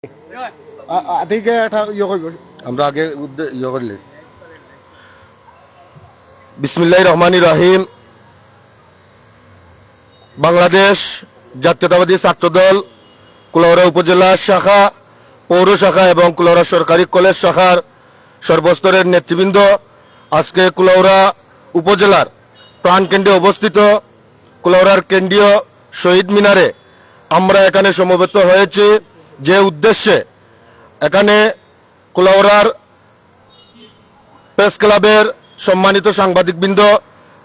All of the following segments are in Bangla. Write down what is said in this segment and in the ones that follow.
আদিকে এটা করব আমরা আগে করলে বিসমিল্লাহির রহমানির রহিম। বাংলাদেশ জাতীয়তাবাদী ছাত্রদল কুলাউড়া উপজেলা শাখা, পৌর শাখা এবং কুলাউড়া সরকারি কলেজ শাখার সর্বস্তরের নেতৃবৃন্দ আজকে কুলাউড়া উপজেলার প্রাণকেন্দ্রে অবস্থিত কুলাউড়ার কেন্দ্রীয় শহীদ মিনারে আমরা এখানে সমবেত হয়েছি যে উদ্দেশ্যে। এখানে কুলাউড়ার প্রেস ক্লাবের সম্মানিত সাংবাদিকবৃন্দ,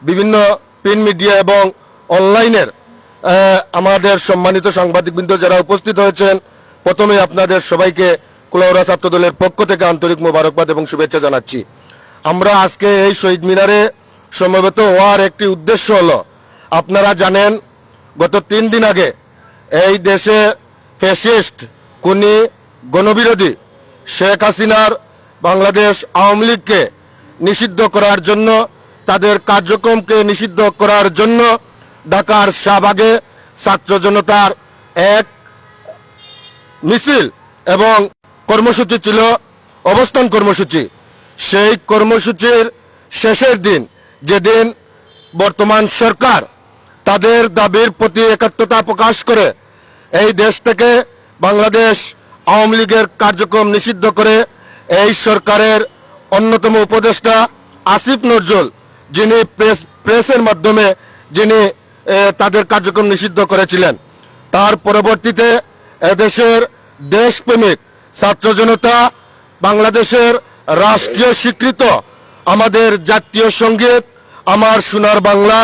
বিভিন্ন প্রিন্ট মিডিয়া এবং অনলাইনের আমাদের সম্মানিত সাংবাদিকবৃন্দ যারা উপস্থিত হয়েছেন, প্রথমে আপনাদের সবাইকে কুলাউড়া ছাত্রদলের পক্ষ থেকে আন্তরিক মোবারকবাদ এবং শুভেচ্ছা জানাচ্ছি। আমরা আজকে এই শহীদ মিনারে সমবেত হওয়ার একটি উদ্দেশ্য হলো, আপনারা জানেন গত 3 দিন আগে এই দেশে ফ্যাসিস্ট, খুনি, গণবিরোধী শেখ হাসিনার বাংলাদেশ আওয়ামী লীগকে নিষিদ্ধ করার জন্য, তাদের কার্যক্রমকে নিষিদ্ধ করার জন্য ঢাকার শাহবাগে ছাত্র জনতার এক মিছিল এবং কর্মসূচি ছিল, অবস্থান কর্মসূচি। সেই কর্মসূচির শেষের দিন, যেদিন বর্তমান সরকার তাদের দাবির প্রতি একাত্মতা প্রকাশ করে এই দেশ থেকে বাংলাদেশ আওয়ামী লীগের কার্যক্রম নিষিদ্ধ করে, এই সরকারের অন্যতম উপদেষ্টা আসিফ নজরুল, যিনি প্রেসের মাধ্যমে যিনি তাদের কার্যক্রম নিষিদ্ধ করেছিলেন, তার পরবর্তীতে এদেশের দেশপ্রেমিক ছাত্র জনতা বাংলাদেশের রাষ্ট্রীয় স্বীকৃত আমাদের জাতীয় সঙ্গীত আমার সোনার বাংলা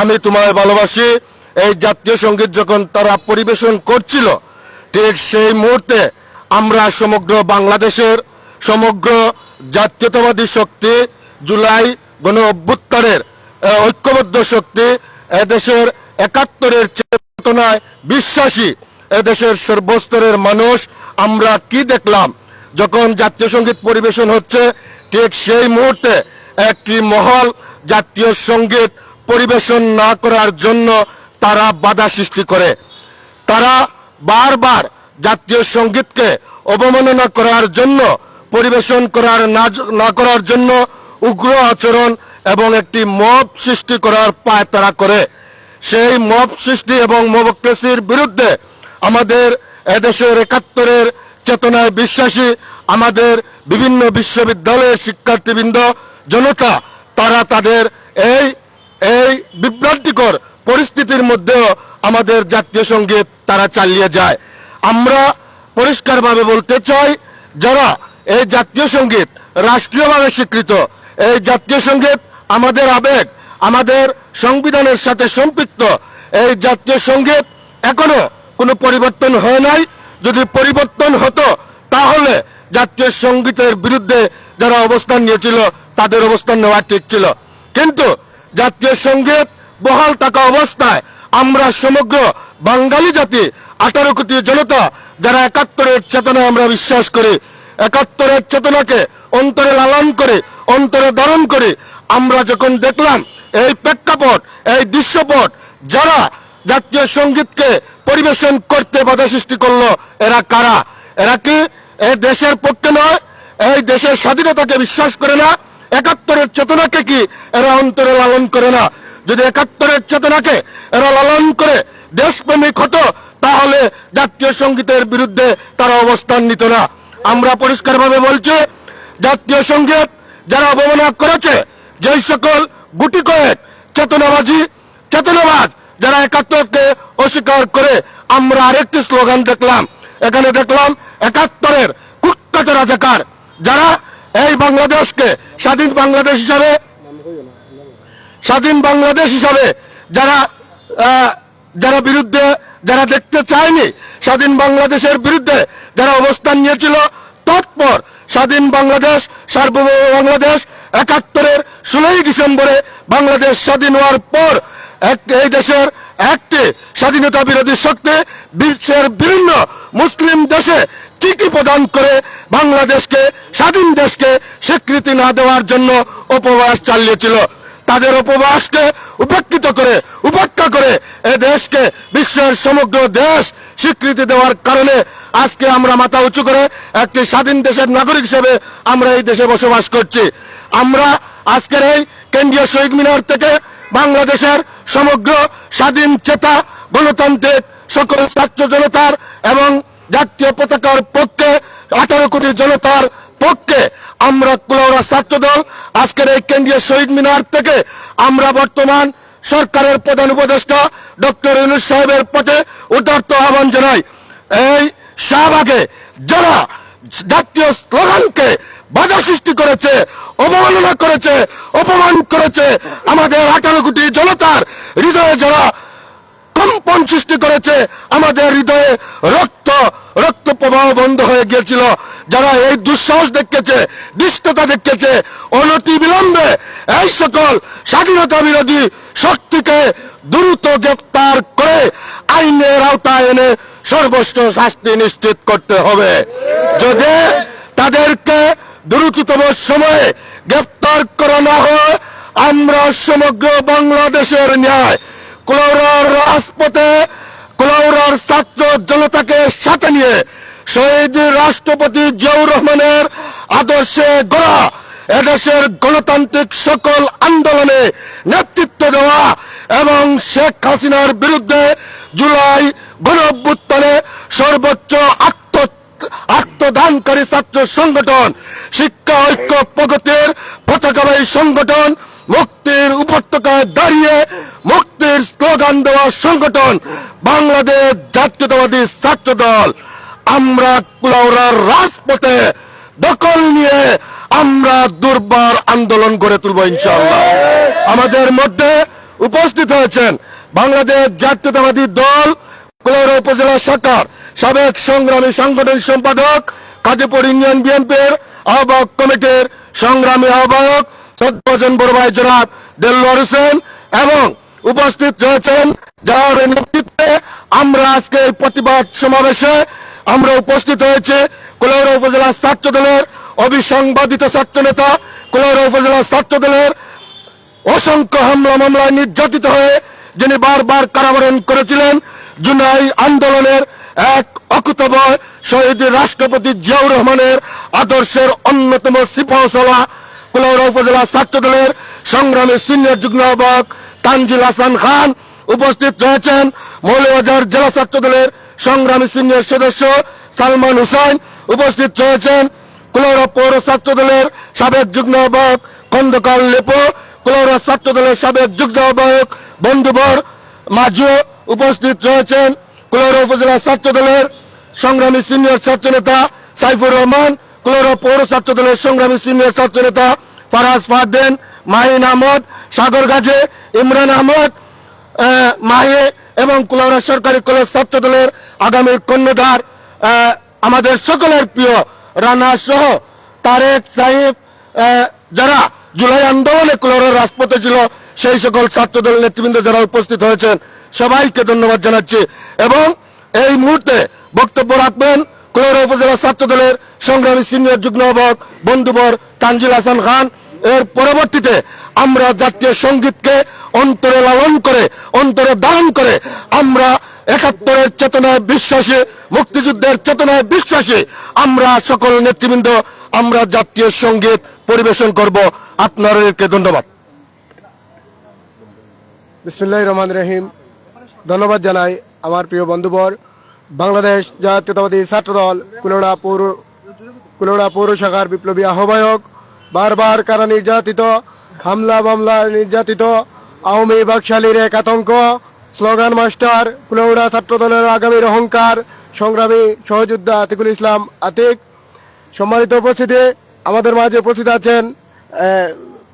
আমি তোমায় ভালোবাসি, এই জাতীয় সঙ্গীত যখন তারা পরিবেশন করছিল, ঠিক সেই মুহূর্তে আমরা সমগ্র বাংলাদেশের সমগ্র জাতীয়তাবাদী শক্তি, জুলাই গণ অভ্যুত্থানের ঐক্যবদ্ধ শক্তি, এদেশের 71-এর চেতনায় বিশ্বাসী এদেশের সর্বস্তরের মানুষ, আমরা কি দেখলাম, যখন জাতীয় সঙ্গীত পরিবেশন হচ্ছে ঠিক সেই মুহূর্তে একটি মহল জাতীয় সঙ্গীত পরিবেশন না করার জন্য তারা বাধা সৃষ্টি করে। তারা বারবার জাতীয় সঙ্গীতকে অবমাননা করার জন্য, পরিবেশন না করার জন্য উগ্র আচরণ এবং একটি মব সৃষ্টি করার পায় তারা করে। সেই মব সৃষ্টি এবং মবক্রেসির বিরুদ্ধে আমাদের এদেশের 71-এর চেতনায় বিশ্বাসী আমাদের বিভিন্ন বিশ্ববিদ্যালয়ের শিক্ষার্থীবৃন্দ, জনতা, তারা তাদের এই বিভ্রান্তিকর পরিস্থিতির মধ্যেও আমাদের জাতীয় সঙ্গীত তারা চালিয়ে যায়। আমরা পরিষ্কারভাবে বলতে চাই, যারা এই জাতীয় সঙ্গীত রাষ্ট্রীয়ভাবে স্বীকৃত, এই জাতীয় সঙ্গীত আমাদের আবেগ, আমাদের সংবিধানের সাথে সম্পৃক্ত, এই জাতীয় সঙ্গীত এখনো কোনো পরিবর্তন হয় নাই। যদি পরিবর্তন হতো তাহলে জাতীয় সঙ্গীতের বিরুদ্ধে যারা অবস্থান নিয়েছিল তাদের অবস্থান নেওয়া ঠিক ছিল, কিন্তু জাতীয় সঙ্গীত বহাল থাকা অবস্থায় আমরা সমগ্র বাঙালি জাতি, 18 কোটি জনতা যারা 71-এর চেতনায় আমরা বিশ্বাস করি, 71-এর চেতনাকে অন্তরে লালন করে, অন্তরে ধারণ করে, আমরা যখন দেখলাম এই প্রেক্ষাপট, এই দৃশ্যপট, যারা জাতীয় সঙ্গীতকে পরিবেশন করতে বাধা সৃষ্টি করলো, এরা কারা? এরা কি এই দেশের পক্ষে নয়? এই দেশের স্বাধীনতাকে বিশ্বাস করে না? 71-এর চেতনাকে কি এরা অন্তরে লালন করে না? যদি 71-এর চেতনাকে এরা লালন করে দেশপ্রেমিক হতো, তাহলে জাতীয় সঙ্গীতের বিরুদ্ধে তারা অবস্থান নিত না। আমরা পরিষ্কারভাবে বলছি, জাতীয় সঙ্গীত যারা অবমাননা করেছে, যেই সকল গুটি কয়েক চেতনাবাজ যারা 71-কে অস্বীকার করে, আমরা আরেকটি স্লোগান দেখলাম, এখানে দেখলাম 71-এর কুখ্যাত রাজাকার, যারা এই বাংলাদেশকে স্বাধীন বাংলাদেশ হিসাবে যারা বিরুদ্ধে, যারা দেখতে চায়নি, স্বাধীন বাংলাদেশের বিরুদ্ধে যারা অবস্থান নিয়েছিল, তৎপর স্বাধীন বাংলাদেশ, সার্বভৌম বাংলাদেশ 71-এর 16ই ডিসেম্বরে বাংলাদেশ স্বাধীন হওয়ার পর এই দেশের একটি স্বাধীনতা বিরোধী শক্তি বিশ্বের বিভিন্ন মুসলিম দেশে চিঠি প্রদান করে বাংলাদেশকে, স্বাধীন দেশকে স্বীকৃতি না দেওয়ার জন্য উপবাস চালিয়েছিল। তাদের উপবাসকে উপেক্ষা করে এ দেশকে বিশ্বের সমগ্র দেশ স্বীকৃতি দেওয়ার কারণে আজকে আমরা মাথা উঁচু করে একটি স্বাধীন দেশের নাগরিক হিসেবে আমরা এই দেশে বসবাস করছি। আমরা আজকের এই কেন্দ্রীয় শহীদ মিনার থেকে বাংলাদেশের সমগ্র স্বাধীন চেতা গণতান্ত্রিক সকল ছাত্র জনতার এবং জাতীয় পতাকার পক্ষে 18 কোটি জনতার পক্ষে আমরা কুলাউড়া ছাত্রদল আজকের এই কেন্দ্রীয় শহীদ মিনার থেকে আমরা বর্তমান সরকারের প্রধান উপদেষ্টা ডক্টর ইউনূস সাহেবের পথে উদাত্ত আহ্বান জানাই। এই শাহবাগে যারা জাতীয় স্লোগানকে বাধা সৃষ্টি করেছে, অবমাননা করেছে, অপমান করেছে, আমাদের 18 কোটি জনতার হৃদয়ে যারা কম্পন সৃষ্টি করেছে, আমাদের হৃদয়ে রক্ত প্রবাহ বন্ধ হয়ে গিয়েছিল, যারা এই দুঃসাহস দেখিয়েছে, দৃষ্টতা দেখিয়েছে, অনতি বিলম্বে এই সকল স্বাধীনতা বিরোধী শক্তিকে দ্রুত গ্রেফতার করে আইনের আওতায় এনে সর্বোচ্চ শাস্তি নিশ্চিত করতে হবে। যদি তাদেরকে দ্রুততম সময়ে গ্রেফতার করা না হয়, আমরা সমগ্র বাংলাদেশের ন্যায় কুলাউড়ার রাজপথে কুলাউড়ার ছাত্র জনতাকে সাথে নিয়ে শহীদ রাষ্ট্রপতি জিয়াউর রহমানের আদর্শে গড়া এদেশের গণতান্ত্রিক সকল আন্দোলনে নেতৃত্ব দেওয়া এবং শেখ হাসিনার বিরুদ্ধে জুলাই গণঅভ্যুত্থানে সর্বোচ্চ আত্মদানকারী ছাত্র সংগঠন শিক্ষা ঐক্য প্রগতির পতাকাবাহী সংগঠন, মুক্তির উপত্যকায় দাঁড়িয়ে মুক্তির স্লোগান দেওয়া সংগঠন বাংলাদেশ জাতীয়তাবাদী ছাত্র দল, আমরা কুলাউড়ার রাজপথে দখল নিয়ে আমরা দুর্বার আন্দোলন গড়ে তুলব ইনশাআল্লাহ। আমাদের মধ্যে উপস্থিত হয়েছেন বাংলাদেশ জাতীয়তাবাদী দল কুলাউড়া উপজেলা শাখার সাবেক সংগ্রামী সাংগঠনিক সম্পাদক, কাজীপুর ইউনিয়ন বিএনপির আহ্বায়ক কমিটির সংগ্রামী আহ্বায়ক শ্রদ্ধাভাজন বড় ভাই জনাব দেলোয়ার হোসেন এবং উপস্থিত রয়েছেন যার নেতৃত্বে আমরা আজকে এই প্রতিবাদ সমাবেশে আমরা উপস্থিত হয়েছে কুলাউড়া উপজেলা ছাত্র দলের অবিসংবাদিত ছাত্র নেতা, কুলাউড়া উপজেলা ছাত্র দলের অসংখ্য হামলা মামলায় নির্যাতিত হয়ে যিনি বারবার কারাবরণ করেছিলেন, জুলাই আন্দোলনের এক অকুতভয় শহীদ রাষ্ট্রপতি জিয়াউর রহমানের আদর্শের অন্যতম সিপাহসালা কুলাউড়া উপজেলা ছাত্র দলের সংগ্রামী সিনিয়র যুগ্ম আহ্বায়ক তানজিল হাসান খান, উপস্থিত রয়েছেন মৌলভীবাজার জেলা ছাত্র দলের সংগ্রামী সিনিয়র সদস্য সালমান হুসাইন, উপস্থিত রয়েছেন কুলাউড়া পৌর ছাত্র দলের সাবেক যুগ্ম আহ্বায়ক খন্দকার লেপো, কুলাউড়া ছাত্র দলের সাবেক যুগ্ম আহ্বায়ক বন্ধুবর মাঝু, উপস্থিত রয়েছেন কুলাউড়া উপজেলা ছাত্র দলের সংগ্রামী সিনিয়র ছাত্র নেতা সাইফুর রহমান, কুলাউড়া পৌর ছাত্র দলের সংগ্রামী সিনিয়র ছাত্র নেতা ফারাজ ফারদেন, মাহিন আহমদ, সাগর গাজী, ইমরান আহমদ মাহে এবং কুলাউড়া সরকারি কলেজ ছাত্র দলের আগামীর কর্ণধার আমাদের সকলের প্রিয় রানা সহ তারেক সাহিব, যারা জুলাই আন্দোলনে কুলাউড়ার রাজপথে ছিল সেই সকল ছাত্র দলের নেতৃবৃন্দ যারা উপস্থিত হয়েছেন সবাইকে ধন্যবাদ জানাচ্ছি। এবং এই মুহূর্তে বক্তব্য রাখবেন কুলাউড়া উপজেলা ছাত্র দলের সংগ্রামী সিনিয়র যুগ্ম আহ্বায়ক বন্ধুবর তানজিল হাসান খান। এর পরবর্তীতে আমরা জাতীয় সঙ্গীতকে অন্তরে লালন করে অন্তরে ধারণ করে আমরা ৭১-এর চেতনায় বিশ্বাসী, মুক্তিযুদ্ধের চেতনায় বিশ্বাসী আমরা সকল নেতৃবৃন্দ আমরা জাতীয় সঙ্গীত পরিবেশন করব। আপনাদেরকে ধন্যবাদ। বিসমিল্লাহির রহমানির রহিম। ধন্যবাদ জানাই আমার প্রিয় বন্ধুবর বাংলাদেশ জাতীয়তাবাদী ছাত্রদল কুলাউড়া পৌর শাখার বিপ্লবী আহ্বায়ক, বারবার কারা নির্যাতিত, হামলা মামলা নির্যাতিত আওয়ামী বাকশালীর এক আতঙ্ক, স্লোগান মাস্টার, কুলাউড়া ছাত্রদলের আগামীর অহংকার, সংগ্রামী সহযোদ্ধা আতিকুল ইসলাম আতিক। সম্মানিত উপস্থিতি, আমাদের মাঝে উপস্থিত আছেন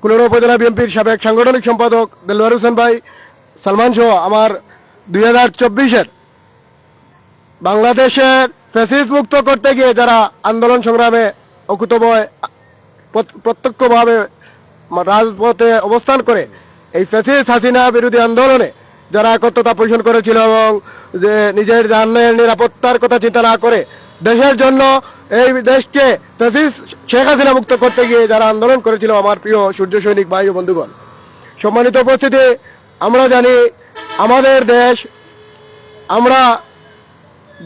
কুলাউড়া উপজেলা বিএনপির সাবেক সাংগঠনিক সম্পাদক দেলোয়ার হোসেন ভাই, সালমান সহ আমার 2024-এর বাংলাদেশের ফ্যাসিস্ট মুক্ত করতে গিয়ে যারা আন্দোলন সংগ্রামে অকুতভয় প্রত্যক্ষভাবে রাজপথে অবস্থান করে এই ফ্যাসিস্ট হাসিনা বিরোধী আন্দোলনে যারা একত্রতা পোষণ করেছিল এবং যে নিজের জানের নিরাপত্তার কথা চিন্তা না করে দেশের জন্য এই দেশকে ফ্যাসিস্ট শেখ হাসিনা মুক্ত করতে গিয়ে যারা আন্দোলন করেছিল আমার প্রিয় সূর্য সৈনিক ভাই ও বন্ধুগণ, সম্মানিত উপস্থিতি, আমরা জানি আমাদের দেশ, আমরা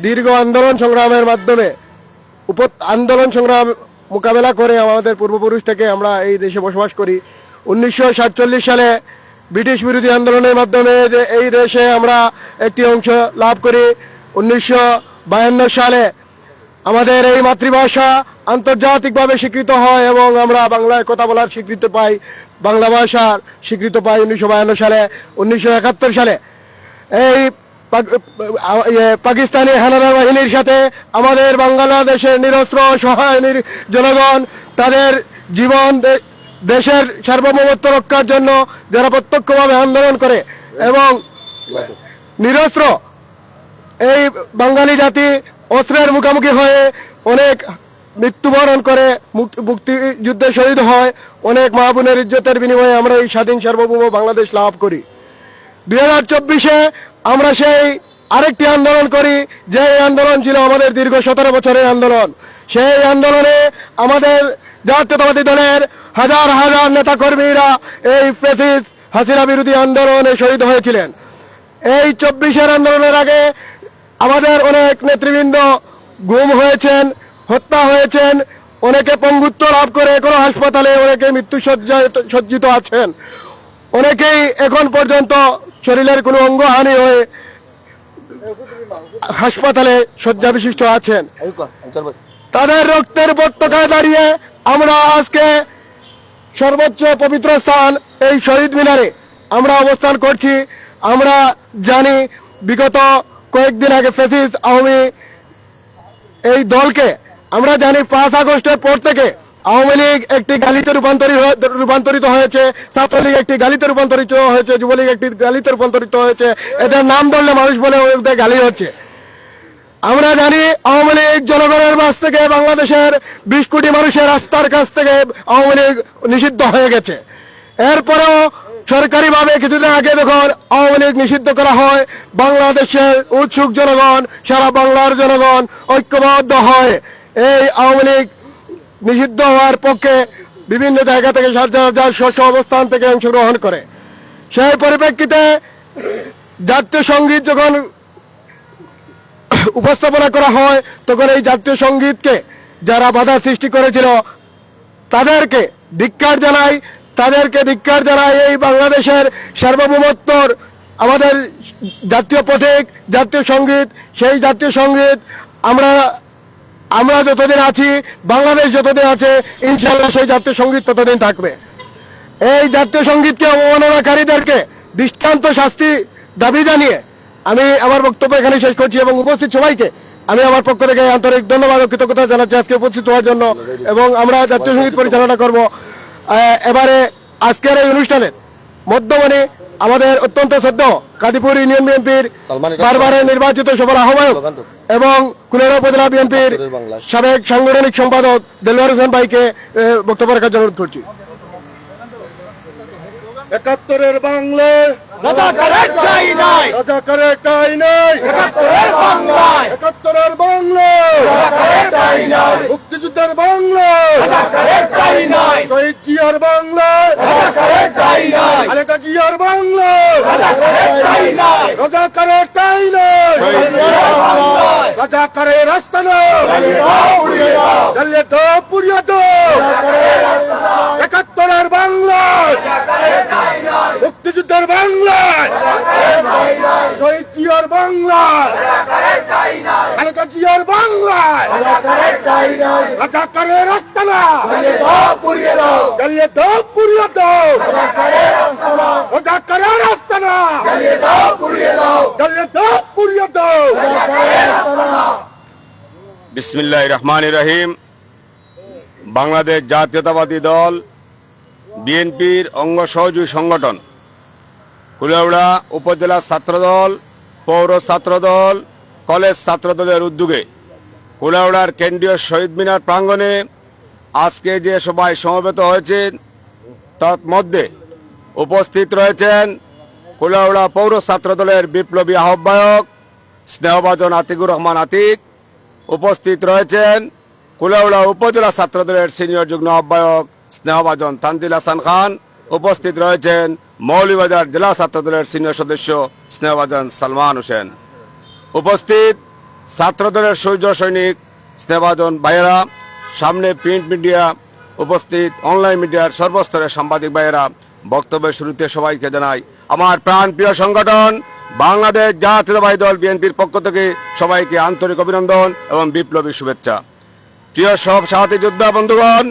দীর্ঘ আন্দোলন সংগ্রামের মাধ্যমে আন্দোলন সংগ্রাম মোকাবেলা করে আমাদের পূর্বপুরুষ থেকে আমরা এই দেশে বসবাস করি। 1947 সালে ব্রিটিশ বিরোধী আন্দোলনের মাধ্যমে যে এই দেশে আমরা একটি অংশ লাভ করি। 1952 সালে আমাদের এই মাতৃভাষা আন্তর্জাতিকভাবে স্বীকৃত হয় এবং আমরা বাংলায় কথা বলার স্বীকৃতি পাই, বাংলা ভাষার স্বীকৃতি পাই 1952 সালে। 1971 সালে এই পাকিস্তানি হানাদার বাহিনীর সাথে আমাদের বাংলাদেশের নিরস্ত্র সহায় জনগণ তাদের জীবন দেশের সার্বভৌমত্ব রক্ষার জন্য যারা প্রত্যক্ষভাবে আন্দোলন করে এবং নিরস্ত্র এই বাঙালি জাতি অস্ত্রের মুখোমুখি হয়ে অনেক মৃত্যুবরণ করে, মুক্তিযুদ্ধে শহীদ হয়, অনেক মা বোনের ইজ্জতের বিনিময়ে আমরা এই স্বাধীন সার্বভৌম বাংলাদেশ লাভ করি। 2024-এ আমরা সেই আরেকটি আন্দোলন করি, যে আন্দোলন ছিল আমাদের দীর্ঘ 17 বছরের আন্দোলন। সেই আন্দোলনে আমাদের জাতীয়তাবাদী দলের হাজার হাজার নেতাকর্মীরা এই ফ্যাসিস্ট হাসিনা বিরোধী আন্দোলনে শহীদ হয়েছিলেন। এই 24-এর আন্দোলনের আগে আমাদের অনেক নেতৃবৃন্দ গুম হয়েছেন, হত্যা হয়েছেন, অনেকে পঙ্গুত্ব লাভ করে কোনো হাসপাতালে, অনেকে মৃত্যু সজ্জিত আছেন, অনেকেই এখন পর্যন্ত শরীরের কোনো অঙ্গহানি হয়ে হাসপাতালে শয্যা বিশিষ্ট আছেন। তাদের রক্তের উপত্যকায় দাঁড়িয়ে আমরা আজকে সর্বোচ্চ পবিত্র স্থান এই শহীদ মিনারে আমরা অবস্থান করছি। আমরা জানি বিগত কয়েকদিন আগে ফ্যাসিস্ট আওয়ামী এই দলকে আমরা জানি 5 আগস্টের পর থেকে আওয়ামী লীগ একটি গালিতে রূপান্তরিত হয়েছে, ছাত্রলীগ একটি গালিতে রূপান্তরিত হয়েছে, যুবলীগ একটি গালিতে রূপান্তরিত হয়েছে। এদের নাম ধরলে মানুষ বলে ওদের গালি হচ্ছে। আমরা জানি আওয়ামী লীগ জনগণের কাছ থেকে, বাংলাদেশের 20 কোটি মানুষের আস্থার কাছ থেকে আওয়ামী লীগ নিষিদ্ধ হয়ে গেছে। এরপরেও সরকারিভাবে কিছুদিন আগে যখন আওয়ামী লীগ নিষিদ্ধ করা হয়, বাংলাদেশের উৎসুক জনগণ, সারা বাংলার জনগণ ঐক্যবদ্ধ হয় এই আওয়ামী লীগ নিষিদ্ধ হওয়ার পক্ষে বিভিন্ন জায়গা থেকে যার স্ব অবস্থান থেকে অংশগ্রহণ করে। সেই পরিপ্রেক্ষিতে জাতীয় সঙ্গীত যখন উপস্থাপনা করা হয়, তখন এই জাতীয় সঙ্গীতকে যারা বাধা সৃষ্টি করেছিল তাদেরকে ধিক্কার জানাই। এই বাংলাদেশের সার্বভৌমত্বর আমাদের জাতীয় প্রতীক জাতীয় সঙ্গীত, সেই জাতীয় সঙ্গীত আমরা যতদিন আছি, বাংলাদেশ যতদিন আছে, ইনশাআল্লাহ সেই জাতীয় সঙ্গীত ততদিন থাকবে। এই জাতীয় সঙ্গীতকে অবমাননাকারীদেরকে দৃষ্টান্ত শাস্তি দাবি জানিয়ে আমি আমার বক্তব্য এখানে শেষ করছি এবং উপস্থিত সবাইকে আমি আমার পক্ষ থেকে আন্তরিক ধন্যবাদ ও কৃতজ্ঞতা জানাচ্ছি আজকে উপস্থিত হওয়ার জন্য। এবং আমরা জাতীয় সঙ্গীত পরিচালনা করব। এবারে আজকের এই অনুষ্ঠানে মধ্যমণি আমাদের অত্যন্ত শ্রদ্ধেয় কাদিপুর ইউনিয়ন বিএনপির বারবারের নির্বাচিত সফল আহ্বায়ক এবং কুলেরা উপজেলা বিএনপির সাবেক সাংগঠনিক সম্পাদক দেলোয়ার হোসেন ভাইকে বক্তব্য রাখার জন্য অনুরোধ করছি। 71-এর বাংলায় রাজাকারের ঠাঁই নাই, রাজাকারের ঠাঁই নাই, 71-এর বাংলায় 71-এর বাংলায় রাজাকারের ঠাঁই নাই, মুক্তিযুদ্ধের বাংলায় রাজাকারের ঠাঁই নাই, শহীদ জিয়ার বাংলায় রাজাকারের ঠাঁই নাই, খালেদা জিয়ার বাংলায় রাজাকারের ঠাঁই নাই, রাজাকারের ঠাঁই নাই, বাংলায় রাজাকারের রাস্তা নাই, পুড়িয়ে দাও, জ্বালিয়ে দাও, পুড়িয়ে দাও। 71-এর বাংলায় মুক্তিযুদ্ধের বাংলায় শহীদ জিয়ার বাংলায় খালেদা জিয়ার বাংলায় রাজাকারের রাস্তা না, পুড়িয়ে দাও, জ্বালিয়ে দাও, পুড়িয়ে দাও। রাজাকারের রাস্তা না, পুড়িয়ে দাও, জ্বালিয়ে দাও, পুড়িয়ে দাও। বিসমিল্লাহির রহমানির রহিম। বাংলাদেশ জাতীয়তাবাদী দল বিএনপির অঙ্গ সহযোগী সংগঠন কুলাউড়া উপজেলা ছাত্রদল, পৌর ছাত্রদল, কলেজ ছাত্রদলের উদ্যোগে কুলাউড়ার কেন্দ্রীয় শহীদ মিনার প্রাঙ্গণে আজকে যে সবাই সমবেত হয়েছেন তার মধ্যে উপস্থিত রয়েছেন কুলাউড়া পৌর ছাত্রদলের বিপ্লবী আহ্বায়ক স্নেহভাজন আতিকুর রহমান আতিক, উপস্থিত রয়েছেন কুলাউড়া উপজেলা ছাত্রদলের সিনিয়র যুগ্ম আহ্বায়ক স্নেহভাজন তানজিল হাসান খান, উপস্থিত রয়েছেন মৌলভীবাজার জেলা ছাত্রদলের সিনিয়র সদস্য স্নেহভাজন সালমান হোসেন, উপস্থিত ছাত্রদলের সৌর্য সৈনিক স্নেহভাজন ভাইয়েরা, সামনে প্রিন্ট মিডিয়া উপস্থিত, অনলাইন মিডিয়ার সর্বস্তরের সাংবাদিক ভাইয়েরা, বক্তব্যের শুরুতে সবাইকে জানাই আমার প্রাণপ্রিয় সংগঠন বাংলাদেশ জাতীয়তাবাদী দল বিএনপির পক্ষ থেকে সবাইকে আন্তরিক অভিনন্দন এবং বিপ্লবী শুভেচ্ছা। প্রিয় সব সাথী যোদ্ধা বন্ধুগণ,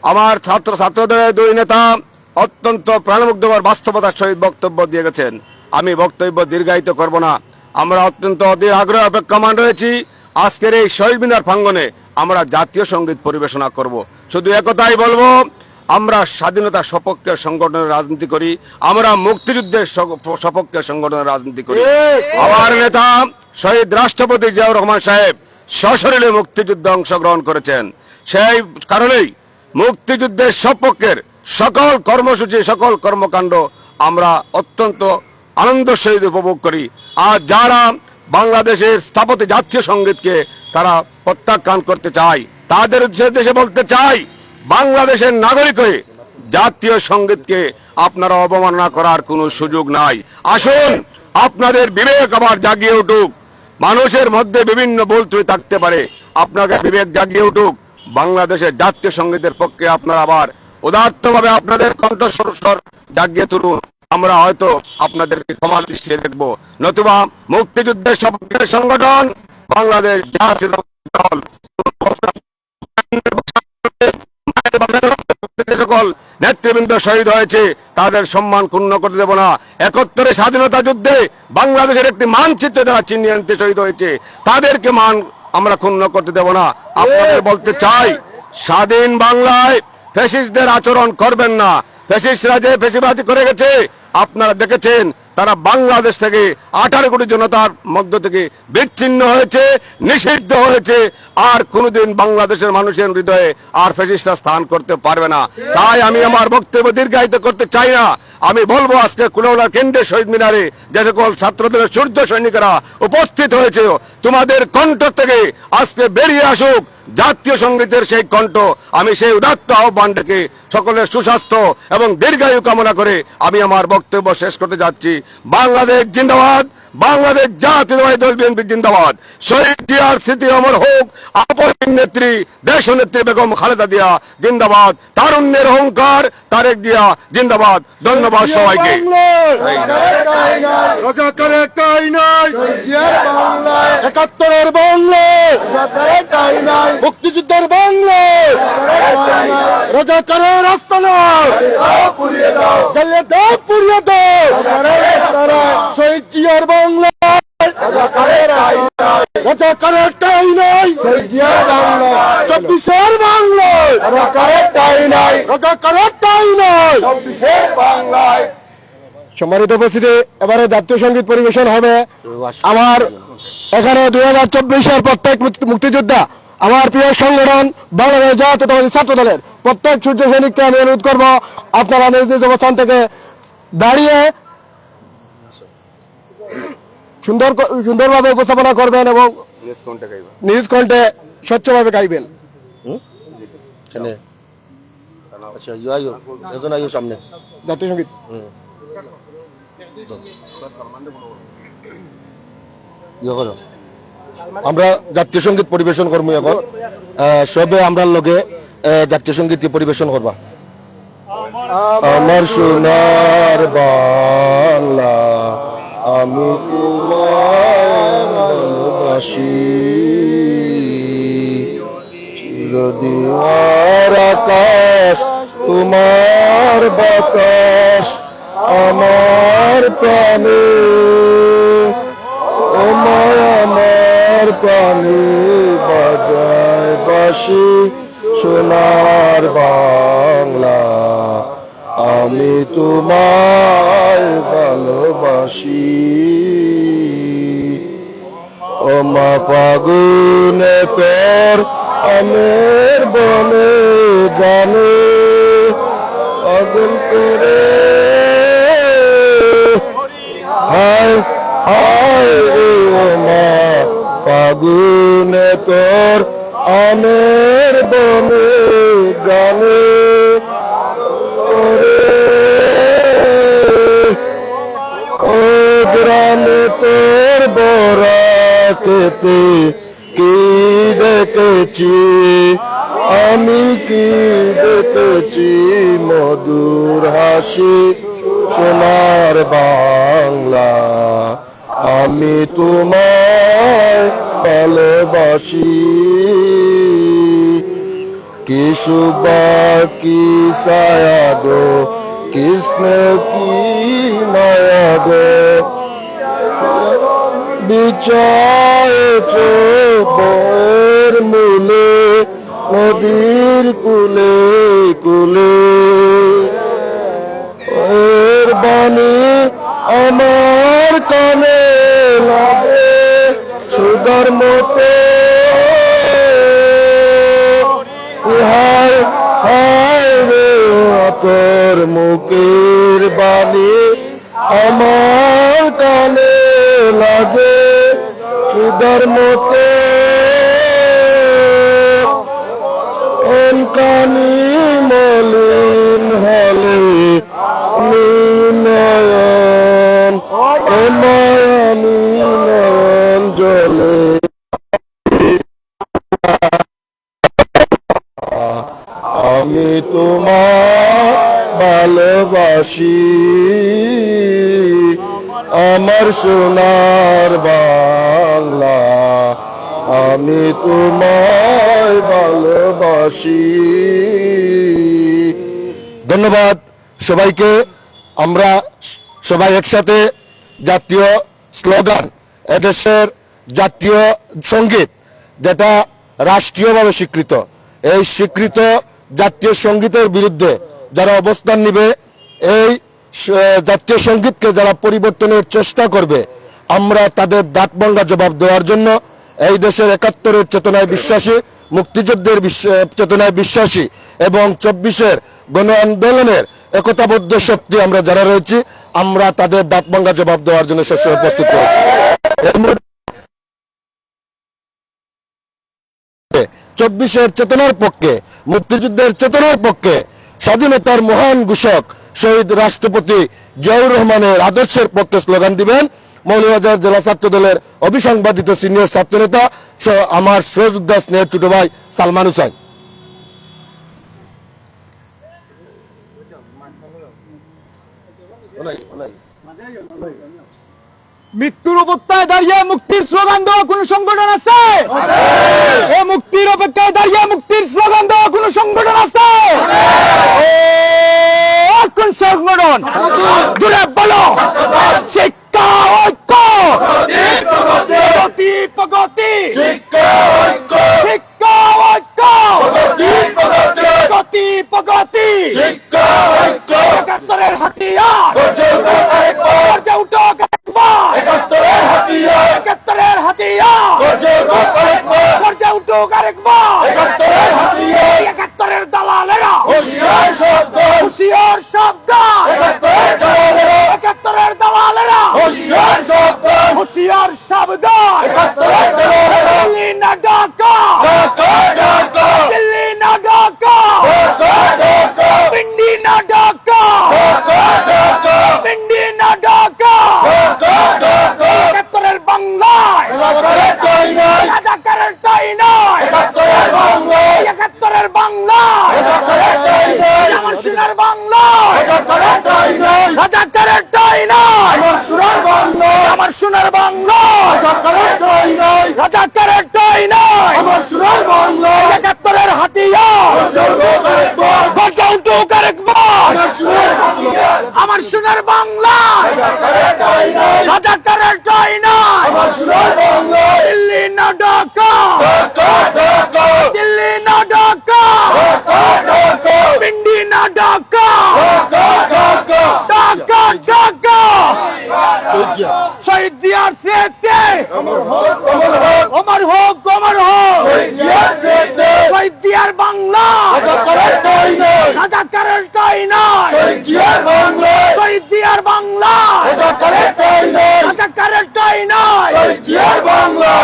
আমার ছাত্রদলের দুই নেতা অত্যন্ত প্রাণমুগ্ধকর বাস্তবতার সহিত বক্তব্য দিয়ে গেছেন। আমি বক্তব্য দীর্ঘায়িত করব না। আমরা অত্যন্ত অধীর আগ্রহ অপেক্ষমান রয়েছি। আজকের এই শহীদ মিনার প্রাঙ্গণে আমরা জাতীয় সঙ্গীত পরিবেশনা করব। শুধু একথাই বলবো, আমরা স্বাধীনতা সপক্ষের সংগঠনের রাজনীতি করি, আমরা মুক্তিযুদ্ধের সপক্ষের সংগঠনের রাজনীতি করি। আমার নেতা শহীদ রাষ্ট্রপতি জিয়াউর রহমান সাহেব সশরীরে মুক্তিযুদ্ধে অংশগ্রহণ করেছেন। সেই কারণেই মুক্তিযুদ্ধের সপক্ষের সকল কর্মসূচি, সকল কর্মকাণ্ড আমরা অত্যন্ত আনন্দের সহিত উপভোগ করি। আর যারা বাংলাদেশের স্থাপত্য জাতীয় সঙ্গীতকে তারা প্রত্যাখ্যান করতে চায়, তাদের উদ্দেশ্যে বলতে চাই, বাংলাদেশের নাগরিক হয়ে জাতীয় সঙ্গীতকে আপনারা অবমাননা করার কোনো সুযোগ নাই। আসুন, আপনাদের বিবেক আবার জাগিয়ে উঠুক। মানুষের মধ্যে বিভিন্ন ভুল ত্রুটি থাকতে পারে, আপনাকে বিবেক জাগিয়ে উঠুক। বাংলাদেশের জাতীয় সঙ্গীতের পক্ষে আপনারা আবার উদাত্তভাবে আপনাদের কণ্ঠস্বর জাগিয়ে তুলুন। আমরা হয়তো আপনাদেরকে ক্ষমার দৃষ্টিতে দেখব, নতুবা মুক্তিযুদ্ধের সপক্ষের সংগঠন বাংলাদেশ জাতীয় দল সকল নেতৃবৃন্দ শহীদ হয়েছে তাদের সম্মান ক্ষুণ্ণ করতে দেব না। 71 স্বাধীনতা যুদ্ধে বাংলাদেশের একটি মানচিত্র যারা চিহ্নিয়ে আনতে শহীদ হয়েছে তাদেরকে মান আমরা ক্ষুণ্ণ করতে দেব না। আপনাদের বলতে চাই, স্বাধীন বাংলায় ফ্যাসিস্টদের আচরণ করবেন না। ফ্যাসিস্টরা যে ফ্যাসিবাদী করে গেছে আপনারা দেখেছেন, তারা বাংলাদেশ থেকে 18 কোটি জনতার মধ্য থেকে বিচ্ছিন্ন হয়েছে, নিষিদ্ধ হয়েছে। আর কোনোদিন বাংলাদেশের মানুষের হৃদয়ে আর ফ্যাসিস্টরা স্থান করতে পারবে না। তাই আমি আমার বক্তব্য দীর্ঘায়িত করতে চাই না। আমি বলবো, আজকে কুলাউড়ার কেন্দ্রীয় শহীদ মিনারে যে সকল ছাত্রদলের সূর্য সৈনিকেরা উপস্থিত হয়েছে, তোমাদের কণ্ঠ থেকে আজকে বেরিয়ে আসুক জাতীয় সঙ্গীতের সেই কণ্ঠ। আমি সেই উদাত্ত আহ্বান ডেকে সকলের সুস্বাস্থ্য এবং দীর্ঘায়ু কামনা করে আমি আমার বক্তব্য শেষ করতে যাচ্ছি। বাংলাদেশ জিন্দাবাদ, বাংলাদেশ জাতীয়তাবাদী দল বিএনপি জিন্দাবাদ। শহীদ জিয়ার স্মৃতি অমর হোক। আপন নেত্রী দেশ নেত্রী বেগম খালেদা জিয়া জিন্দাবাদ। তারুণ্যের অহংকার তারেক জিয়া জিন্দাবাদ। ধন্যবাদ সবাইকে। রাজাকারের ঠাঁই নাই, 71-এর বাংলায়, মুক্তিযুদ্ধের বাংলায়, রাজাকারের আস্তানায় পুড়িয়ে দাও, জ্বালিয়ে দাও, পুড়িয়ে দাও। শহীদ জিয়ার বাংলায় রাজাকারের ঠাঁই নাই, 24-এর বাংলায় রাজাকারের ঠাঁই নাই, রাজাকারের ঠাঁই নাই, 24-এর বাংলায়। সম্মানিত উপস্থিতি, এবারে জাতীয় সঙ্গীত পরিবেশন হবে। আমার এখানে 2024-এর প্রত্যেক মুক্তিযোদ্ধা, আমার প্রিয় সংগঠন বাংলাদেশ জাতীয়তাবাদী ছাত্র দলের প্রত্যেক সূর্য সৈনিককে আমি অনুরোধ করব, আপনারা নিজ নিজ অবস্থান থেকে দাঁড়িয়ে সুন্দরভাবে উপস্থাপনা করবেন এবং নিজ কণ্ঠে স্বচ্ছভাবে গাইবেন। আচ্ছা, এজন আইও সামনে জাতীয় সঙ্গীত আমরা জাতীয় সঙ্গীত পরিবেশন করবো এখন। সবে আমরা লগে জাতীয় সঙ্গীত পরিবেশন করবা। আমার সোনার বাংলা, আমি তোমায় ভালোবাসি, চিরদিওয়ার আকাশ তোমার বাতাস আমার প্রাণে, ও মায় আমার প্রাণে বাজায় বাঁশি। সোনার বাংলা, আমি তোমায় ভালোবাসি। ও মা ফাগুনে তোর আমের বনে গানে পাগল করে, হায় হায় রে ও মা ফাগুনে তোর আমের বনে গানে করে। তাকেতে কি দেখেছি, আমি কি দেখেছি, মধুর হাসি সোনার বাংলা। আমি তোমায় ভালোবাসি, কি শুভা কি ছায়া গো, কৃষ্ণ কি মায়া গো, বিছায়েছ বয়ের মূলে, নদীর কুলে কুলে। এর বাণী আমার কানে লাগে সুদার মতো, হায় হায় রে তোর মুখের বাণী আমার কানে লাগে সুদার মতো। কানি মলিন হলে নয়ন, মায়ানি নয়ন জলে। আমি তোমার ভালোবাসি, আমার সোনার বাংলা। আমি তোমায় ভালোবাসি। ধন্যবাদ সবাইকে। আমরা সবাই একসাথে জাতীয় স্লোগান, এদেশের জাতীয় সঙ্গীত যেটা রাষ্ট্রীয়ভাবে স্বীকৃত, এই স্বীকৃত জাতীয় সঙ্গীতের বিরুদ্ধে যারা অবস্থান নিবে, এই জাতীয় সঙ্গীতকে যারা পরিবর্তনের চেষ্টা করবে, আমরা তাদের দাঁতভঙ্গা জবাব দেওয়ার জন্য এই দেশের ৭১-এর চেতনায় বিশ্বাসী, মুক্তিযুদ্ধের চেতনায় বিশ্বাসী এবং ২৪-এর গণ আন্দোলনের একতাবদ্ধ শক্তি আমরা যারা রয়েছি, আমরা তাদের দাঁতভঙ্গা জবাব দেওয়ার জন্য সবসময় প্রস্তুত রয়েছি। ২৪-এর চেতনার পক্ষে, মুক্তিযুদ্ধের চেতনার পক্ষে, স্বাধীনতার মহান ঘোষক শহীদ রাষ্ট্রপতি জিয়াউর রহমানের আদর্শের পক্ষে স্লোগান দিবেন মৌলভীবাজার জেলা ছাত্র দলের অবিসংবাদিত সিনিয়র ছাত্রনেতা আমার সহযোদ্ধা স্নেহের ছোট ভাই সালমান হোসেন। মৃত্যুর অপেক্ষায় দাঁড়িয়ে মুক্তির স্লোগান দেওয়া কোন সংগঠন আছে? এ মুক্তির অপেক্ষায় দাঁড়িয়ে মুক্তির স্লোগান দেওয়া কোন সংগঠন আছে? কোন সংগঠন? জুড়ে বলো। শিক্ষা ঐক্য, প্রগতি প্রগতি, শিক্ষা ঐক্য, প্রগতি প্রগতি, ৭১-এর হাতিয়ার গর্জে উঠো একবার, ৭১-এর হাতিয়ার গর্জে উঠো আরেকবার, ৭১-এর দালালেরা হুঁশিয়ার সাবধান, ৭১-এর দালালেরা হুঁশিয়ার সাবধান। দিল্লি না ঢাকা, দিল্লি না ঢাকা, পিন্ডি না ঢাকা, পিন্ডি না ঢাকা। ৭১-এর বাংলায় রাজাকারের ঠাঁই নাই, ৭১-এর বাংলায় আমার সোনার বাংলায় রাজাকারের ঠাঁই নাই, আমার সোনার বাংলায় রাজাকারের ঠাঁই নাই। ৭১-এর হাতিয়ার গর্জে উঠুক আরেকবার, আমার সোনার বাংলায় রাজাকারের ঠাঁই নাই। দিল্লি না ঢাকা, দিল্লি না ঢাকা, পিন্ডি না ঢাকা, ঢাকা ঢাকা। শহীদ জিয়ার স্মৃতি অমর হোক, অমর হোক। শহীদ জিয়ার বাংলা রাজাকারের ঠাঁই নাই, শহীদ জিয়ার বাংলা রাজাকারের ঠাঁই নাই,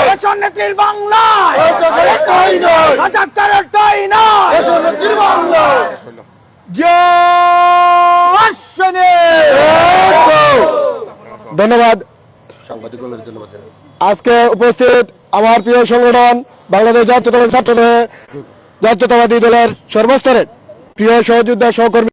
দেশের নেত্রীর বাংলায় রাজাকারের ঠাঁই নাই। ধন্যবাদ সাংবাদিক। আজকে উপস্থিত আমার প্রিয় সংগঠন বাংলাদেশ জাতীয়তাবাদী ছাত্র দলের জাতীয়তাবাদী দলের সর্বস্তরের প্রিয় সহযোদ্ধা সহকর্মী